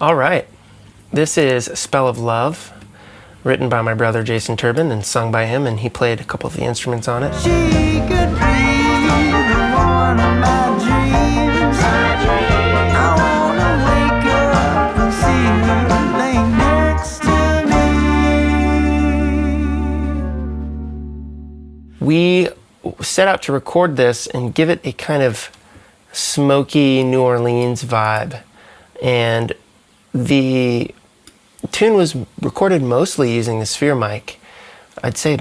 All right, this is Spell of Love, written by my brother Jason Turbin and sung by him, and he played a couple of the instruments on it. She could be the one of my dreams. I wanna wake up and see her laying next to me. We set out to record this and give it a kind of smoky New Orleans vibe, and the tune was recorded mostly using the Sphere mic. I'd say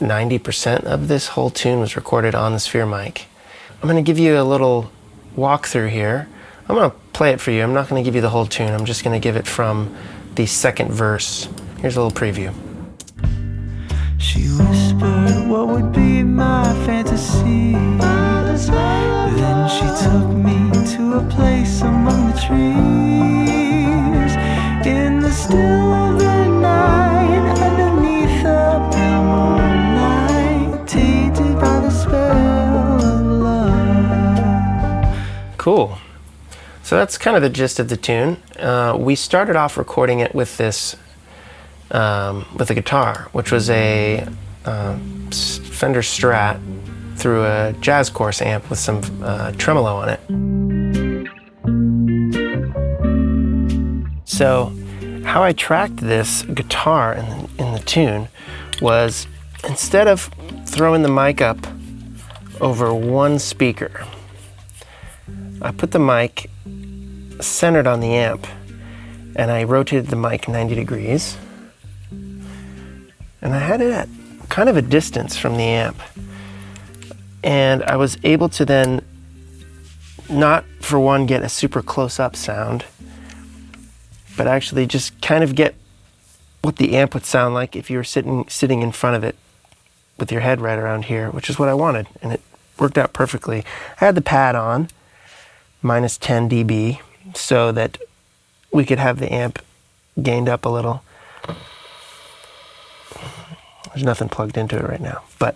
90% of this whole tune was recorded on the Sphere mic. I'm going to give you a little walkthrough here. I'm going to play it for you. I'm not going to give you the whole tune. I'm just going to give it from the second verse. Here's a little preview. She whispered what would be my fantasy. Then she took me to a place among the trees. In the still of the night, underneath the pale moonlight, tainted by the spell of love. Cool. So that's kind of the gist of the tune. We started off recording it with this, with a guitar, which was a Fender Strat through a jazz course amp with some tremolo on it. So how I tracked this guitar in the tune was, instead of throwing the mic up over one speaker, I put the mic centered on the amp and I rotated the mic 90 degrees. And I had it at kind of a distance from the amp. And I was able to then, not for one, get a super close-up sound, but actually just kind of get what the amp would sound like if you were sitting in front of it with your head right around here, which is what I wanted, and it worked out perfectly. I had the pad on, minus 10 dB, so that we could have the amp gained up a little. There's nothing plugged into it right now, but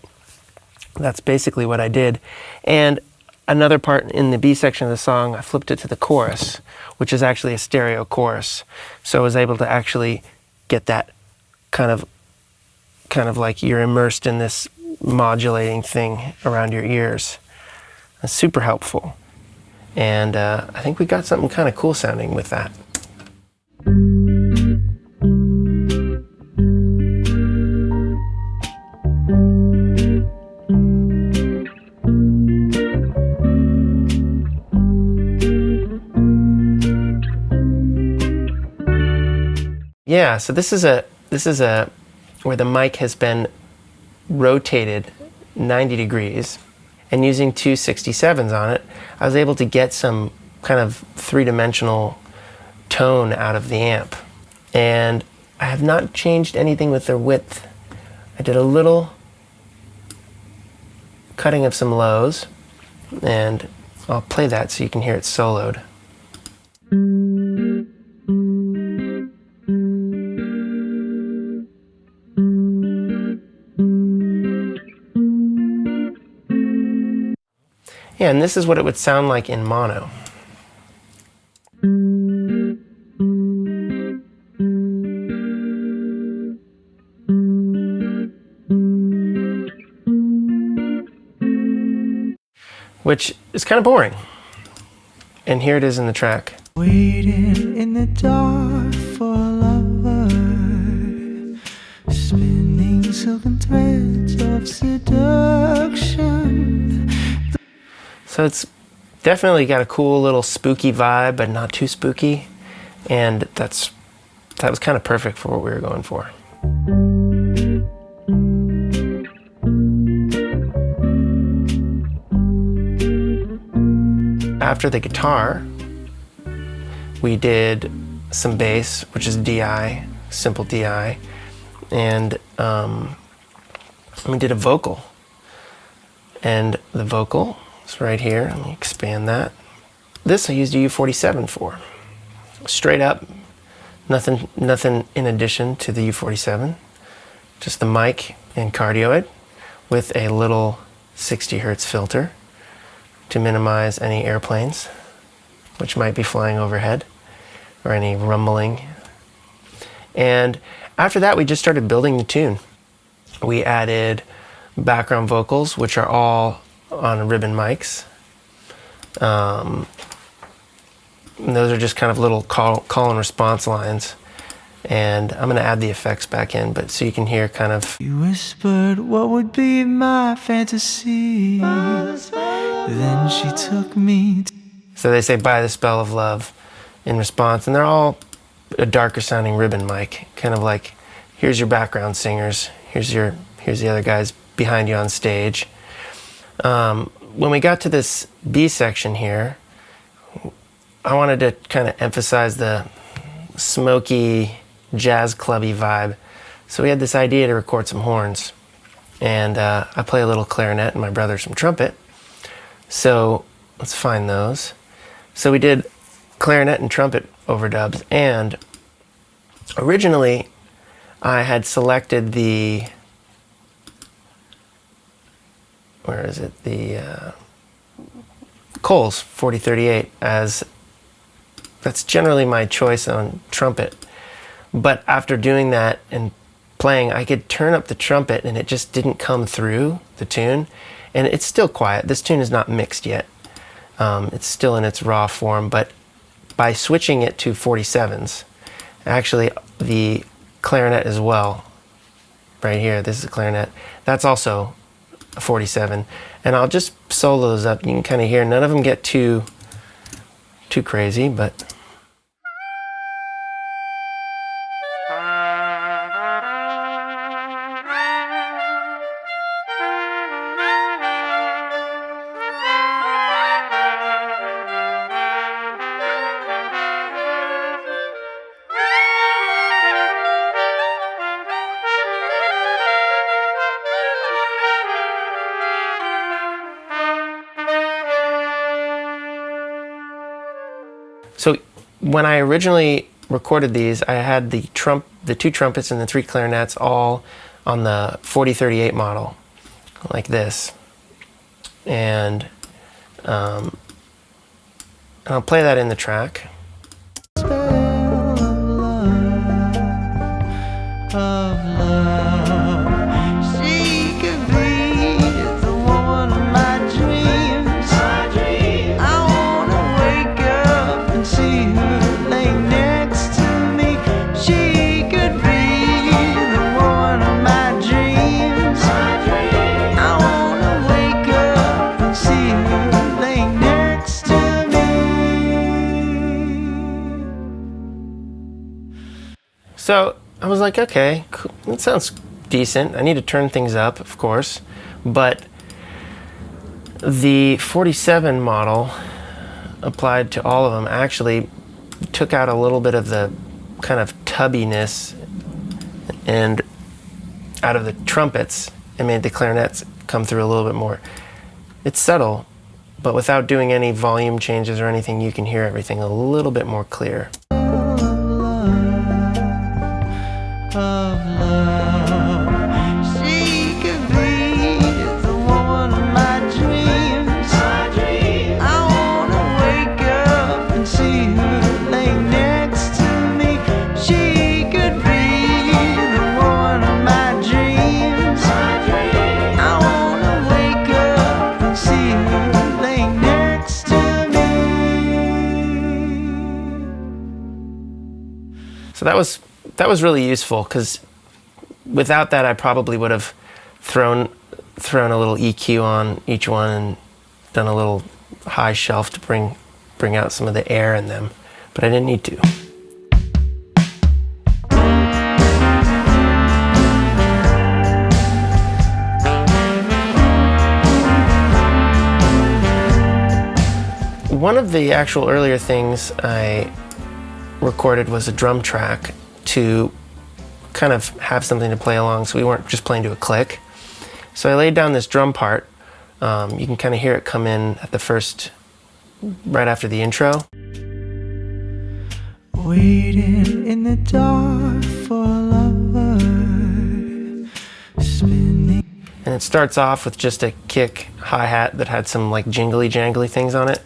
that's basically what I did. And another part in the B section of the song, I flipped it to the chorus, which is actually a stereo chorus. So I was able to actually get that kind of like you're immersed in this modulating thing around your ears. That's super helpful. And I think we got something kind of cool sounding with that. Yeah, so this is a where the mic has been rotated 90 degrees, and using two 67s on it, I was able to get some kind of three-dimensional tone out of the amp. And I have not changed anything with the width. I did a little cutting of some lows, and I'll play that so you can hear it soloed. Yeah, and this is what it would sound like in mono. Which is kind of boring. And here it is in the track. Waiting in the dark for a lover, spinning silken threads of seduction. So it's definitely got a cool little spooky vibe, but not too spooky. And that was kind of perfect for what we were going for. After the guitar, we did some bass, which is DI, simple DI, and we did a vocal. And the vocal is right here. Let me expand that. This I used a U47 for. Straight up, nothing in addition to the U47. Just the mic and cardioid with a little 60 hertz filter to minimize any airplanes which might be flying overhead. or any rumbling. And after that, we just started building the tune. We added background vocals, which are all on ribbon mics. And those are just kind of little call and response lines. And I'm going to add the effects back in, but so you can hear kind of. You whispered what would be my fantasy. Then she took me. So they say, "By the spell of love," in response, and they're all a darker sounding ribbon mic, kind of like, here's your background singers, here's the other guys behind you on stage. When we got to this B section here, I wanted to kind of emphasize the smoky, jazz clubby vibe. So we had this idea to record some horns. And I play a little clarinet and my brother some trumpet. So let's find those. So we did clarinet and trumpet overdubs. And originally I had selected the, where is it? The Coles 4038 as, that's generally my choice on trumpet. But after doing that and playing, I could turn up the trumpet and it just didn't come through the tune. And it's still quiet. This tune is not mixed yet. It's still in its raw form, but by switching it to 47s, actually the clarinet as well, right here, this is a clarinet, that's also a 47. And I'll just solo those up. You can kind of hear, none of them get too crazy, but. So when I originally recorded these, I had the two trumpets and the three clarinets all on the 4038 model, like this. And I'll play that in the track. So I was like, okay, cool. That sounds decent. I need to turn things up, of course, but the 47 model applied to all of them actually took out a little bit of the kind of tubbiness and out of the trumpets and made the clarinets come through a little bit more. It's subtle, but without doing any volume changes or anything, you can hear everything a little bit more clear. So that was really useful, because without that I probably would have thrown a little EQ on each one and done a little high shelf to bring out some of the air in them, but I didn't need to. One of the actual earlier things I recorded was a drum track to kind of have something to play along, so we weren't just playing to a click. So I laid down this drum part. You can kind of hear it come in at the first, right after the intro. Waiting in the dark for a lover, spinning. And it starts off with just a kick hi-hat that had some like jingly jangly things on it.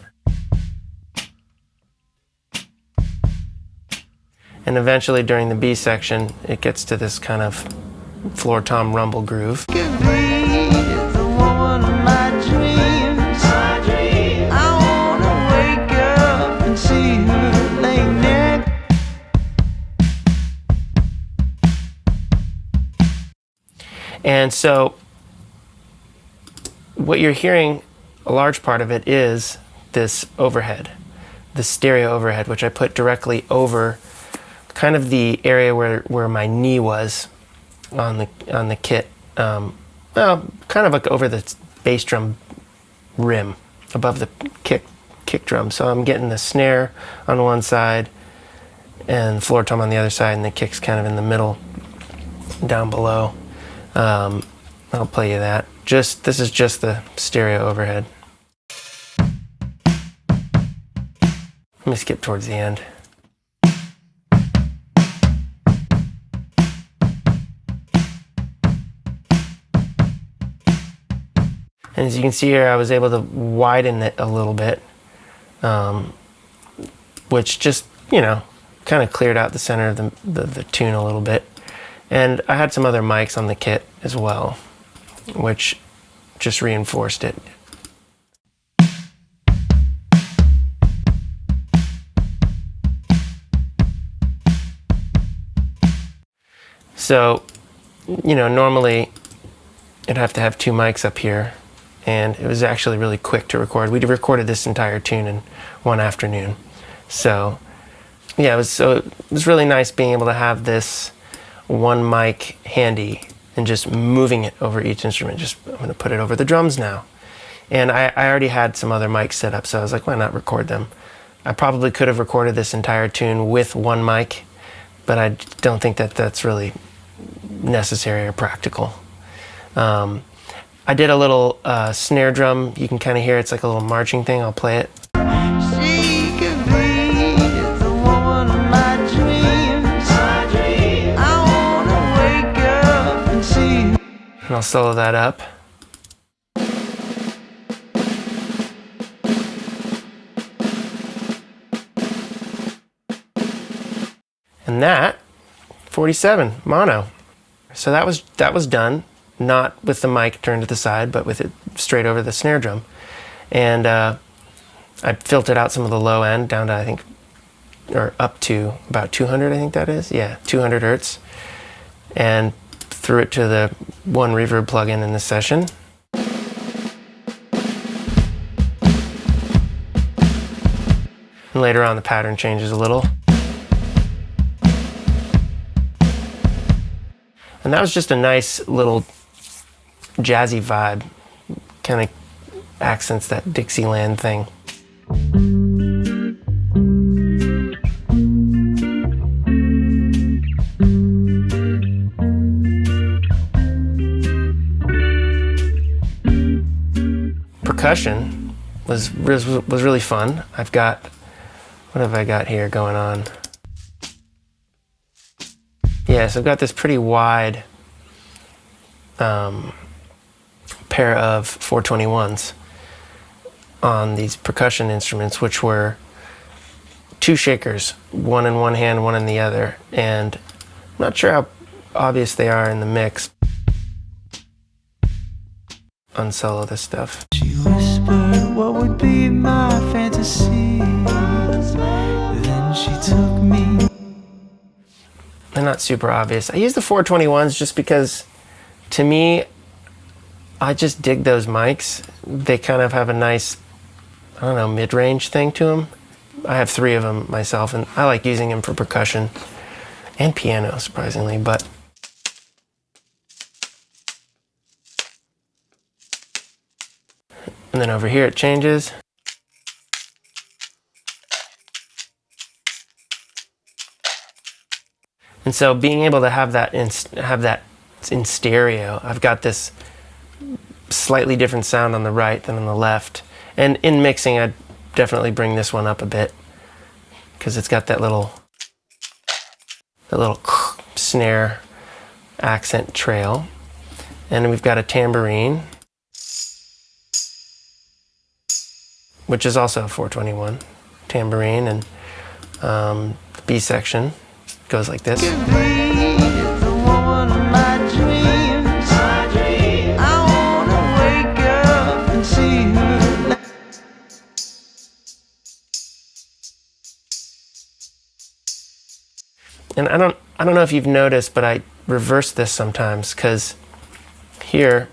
And eventually during the B section, it gets to this kind of floor tom rumble groove. Could be the woman of my dreams. I wanna wake up and see her laying there. And so what you're hearing, a large part of it is this overhead, the stereo overhead, which I put directly over kind of the area where my knee was on the kit. Well, kind of like over the bass drum rim, above the kick drum. So I'm getting the snare on one side and floor tom on the other side, and the kick's kind of in the middle, down below. I'll play you that. This is just the stereo overhead. Let me skip towards the end. And as you can see here, I was able to widen it a little bit, which just, you know, kind of cleared out the center of the tune a little bit. And I had some other mics on the kit as well, which just reinforced it. So, you know, normally I'd have to have two mics up here, and it was actually really quick to record. We recorded this entire tune in one afternoon. So, yeah, it was really nice being able to have this one mic handy and just moving it over each instrument. I'm gonna put it over the drums now. And I already had some other mics set up, so I was like, why not record them? I probably could have recorded this entire tune with one mic, but I don't think that that's really necessary or practical. I did a little snare drum. You can kind of hear it's like a little marching thing. I'll play it. She could be the woman of my dreams. I wanna wake up and see her. And I'll solo that up. And that, 47, mono. So that was done, not with the mic turned to the side, but with it straight over the snare drum. And I filtered out some of the low end down to, I think, or up to about 200, I think that is. Yeah, 200 hertz. And threw it to the one reverb plugin in the session. And later on, the pattern changes a little. And that was just a nice little jazzy vibe, kind of accents that Dixieland thing. Percussion was really fun. What have I got here going on? Yeah, so I've got this pretty wide pair of 421s on these percussion instruments, which were two shakers, one in one hand, one in the other. And I'm not sure how obvious they are in the mix. Unsolo this stuff. She whispered what would be my fantasy. Then she took me. They're not super obvious. I use the 421s just because, to me, I just dig those mics. They kind of have a nice, I don't know, mid-range thing to them. I have 3 of them myself, and I like using them for percussion and piano, surprisingly, but and then over here it changes. And so being able to have that in stereo, I've got this slightly different sound on the right than on the left. And in mixing, I'd definitely bring this one up a bit because it's got that little snare accent trail. And we've got a tambourine, which is also a 421 tambourine, and the B section, goes like this. Be the woman of my dreams. I wanna wake up and see her. And I don't know if you've noticed, but I reverse this sometimes, because here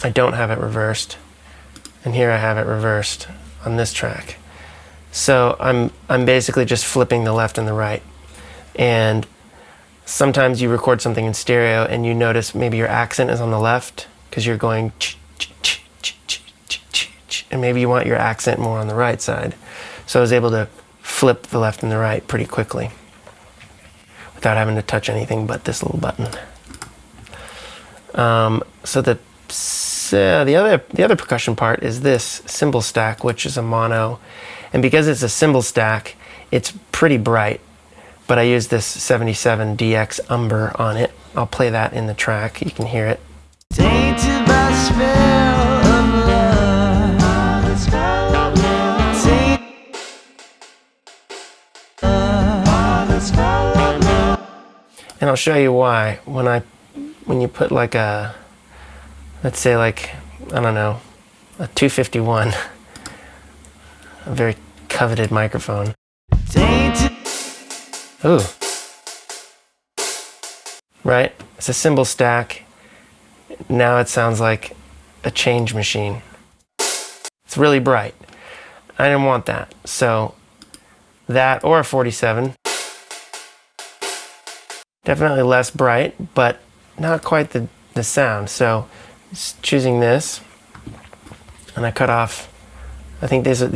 I don't have it reversed, and here I have it reversed on this track. So I'm basically just flipping the left and the right. And sometimes you record something in stereo and you notice maybe your accent is on the left because you're going and maybe you want your accent more on the right side. So I was able to flip the left and the right pretty quickly without having to touch anything but this little button. So the other percussion part is this cymbal stack, which is a mono, and because it's a cymbal stack, it's pretty bright. But I use this 77 DX Umber on it. I'll play that in the track. You can hear it. Tainted by the spell of love. And I'll show you why. When you put like a, let's say like, I don't know, a 251, a very coveted microphone. Tainted. Ooh. Right? It's a cymbal stack. Now it sounds like a change machine. It's really bright. I didn't want that. So that or a 47. Definitely less bright, but not quite the sound. So just choosing this, and I cut off, I think these are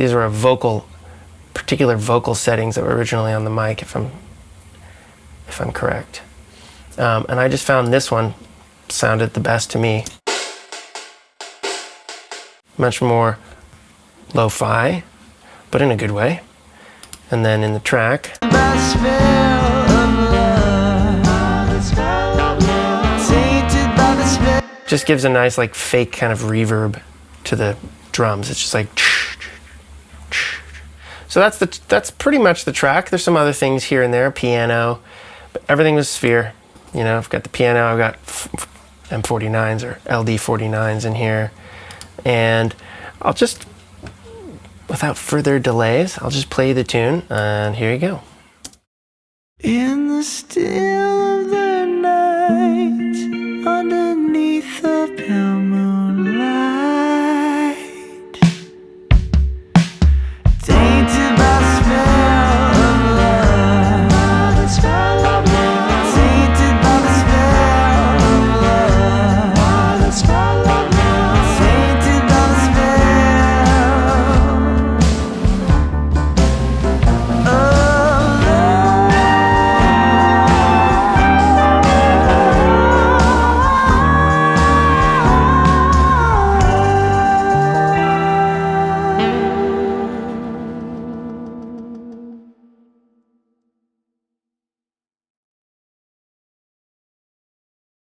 particular vocal settings that were originally on the mic, if I'm correct. And I just found this one sounded the best to me. Much more lo-fi, but in a good way. And then in the track, just gives a nice like fake kind of reverb to the drums. It's just like. So that's pretty much the track. There's some other things here and there, piano, but everything was Sphere. You know, I've got the piano, I've got M49s or LD49s in here. And I'll just, without further delays, I'll just play the tune, and here you go. In the still of the